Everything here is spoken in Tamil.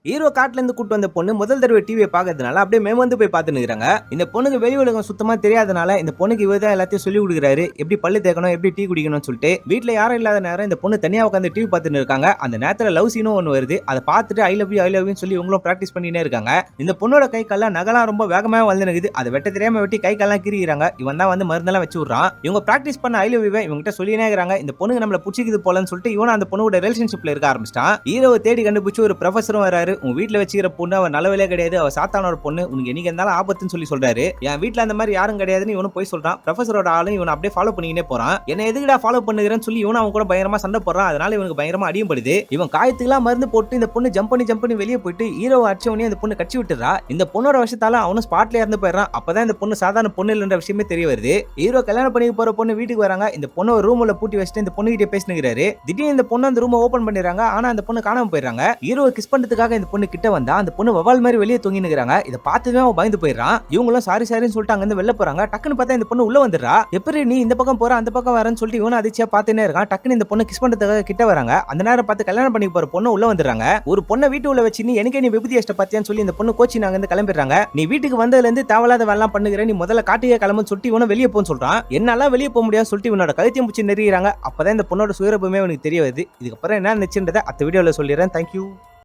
ஹீரோ காட்டுல இருந்து கூட்டு வந்த பொண்ணு முதல் தடவை டிவியை பாக்கிறதுனால அப்படியே மேமந்து போய் பார்த்துன்னு இருக்காங்க. இந்த பொண்ணுக்கு வெளி உலகம் சுத்தமா தெரியாதனால இந்த பொண்ணுக்கு இவர் தான் எல்லாத்தையும் சொல்லி கொடுக்குறாரு. எப்படி பல்லு தேக்கணும், எப்படி டீ குடிக்கணும்னு சொல்லிட்டு வீட்டுல யாரும் இல்லாத நேரம் இந்த பொண்ணு தனியா உட்காந்து டிவி பார்த்துன்னு இருக்காங்க. அந்த நேரத்துல லவ் சீனும் ஒன்று வருது. அதை பார்த்துட்டு I love you I love you சொல்லி இவங்களும் பிராக்டிஸ் பண்ணினே இருக்காங்க. இந்த பொண்ணோட கை கால்லாம் நகலாம் ரொம்ப வேகமா வளர்ந்துருக்குது. அதை வெட்ட தெரியாம வெட்டி கை கால்லாம் கிரிக்கிறாங்க. இவன் தான் வந்து மருந்தெல்லாம் வச்சு விடுறான். இவங்க பிராக்டிஸ் பண்ண ஐ லவ் யூ இவங்க சொல்லினே இருக்காங்க. இந்த பொண்ணுக்கு நம்மள பிடிச்சிக்குது போலன்னு சொல்லிட்டு இவன் அந்த பொண்ணோட ரிலேஷன்ஷிப்ல இருக்க ஆரம்பிச்சிட்டான். ஹீரோவை தேடி கண்டுபிடிச்சு ஒரு ப்ரொஃபஸரும் வராரு. உங்க வீட்டுல வச்சுக்கிற பொண்ணு அவன் நல்லவளே கிடையாது, அவ சாத்தானோட பொண்ணு, உனக்கு என்னைக்கு இருந்தாலும் ஆபத்துன்னு சொல்லி சொல்றாரு. என் வீட்டுல அந்த மாதிரி யாரும் கிடையாதுன்னு இவனும் போய் சொல்றான். ப்ரொஃபஸரோட ஆளும் இவன் அப்படியே ஃபாலோ பண்ணிக்கிட்டே போறான். என்ன எதுக்குடா ஃபாலோ பண்ணுகிறேன்னு சொல்லி இவன் அவன் கூட பயங்கரமா சண்டை போடுறான். அதனால இவனுக்கு பயங்கரமா அடியும் படுது. இவன் காயத்துக்குலாம் மருந்து போட்டு இந்த பொண்ணு ஜம்ப் பண்ணி வெளியே போயிட்டு ஹீரோவை அடிச்சவனே அந்த பொண்ணு கட்சி விட்டுறா. இந்த பொண்ணோட விஷயத்தால அவனும் ஸ்பாட்ல இறந்து போயிடறான். அப்பதான் இந்த பொண்ணு சாதாரண பொண்ணு இல்லைன்ற விஷயமே தெரிய வருது. ஹீரோ கல்யாணம் பண்ணி போற பொண்ணு வீட்டுக்கு வராங்க. இந்த பொண்ணு ஒரு ரூம்ல பூட்டி வச்சுட்டு இந்த பொண்ணு கிட்ட பேசினுக்கிறாரு. திடீர்னு இந்த பொண்ணு அந்த ரூம் ஓபன் பண்ணிடுறாங்க. ஆனா அந்த பொண்ணு காணாம போயிடுறாங்க. ஹீரோ கிஸ் பண்றதுக்காக இந்த பொண்ணு கிட்ட வந்தா அந்த பொண்ணு வவால் மாதிரி வெளியே தொங்கினுக்கிறாங்க. இதை பார்த்ததுமே அவன் பயந்து போயிடுறான். இவங்களும் சாரின்னு சொல்லிட்டு அங்க இருந்து வெளில போறாங்க. டக்குன்னு பார்த்தா இந்த பொண்ணு உள்ள வந்துடுறா. எப்படி நீ இந்த பக்கம் போற அந்த பக்கம் வரன்னு சொல்லிட்டு இவனும் அதிர்ச்சியா பார்த்துனே இருக்கான். டக்குன்னு இந்த பொண்ணு கிஸ் பண்றதுக்காக கிட்ட வராங்க. அந்த நேரம் பார்த்து கல்யாணம் பண்ணி போற பொண்ணு உள்ள வந்துடுறாங்க. ஒரு பொண்ணை வீட்டு உள்ள வச்சு நீ எனக்கே நீ விபூதி அஷ்ட பாத்தியான்னு சொல்லி இந்த பொண்ணு கோச்சி நாங்க இருந்து கிளம்பிடுறாங்க. நீ வீட்டுக்கு வந்ததுல இருந்து தேவையில்லாத வேலை பண்ணுகிற, நீ முதல்ல காட்டுக்கே கிளம்புன்னு சொல்லிட்டு இவனை வெளியே போன்னு சொல்றான். என்னால வெளியே போக முடியாது சொல்லிட்டு இவனோட கழுத்தையும் பிடிச்சி நெருகிறாங்க. அப்பதான் இந்த பொண்ணோட சுயரூபமே உனக்கு தெரிய வருது. இதுக்கப்புறம் என்ன நினைச்சுன்றதை அடுத்த வீடியோல சொல்லிடுறேன். தேங்க்யூ.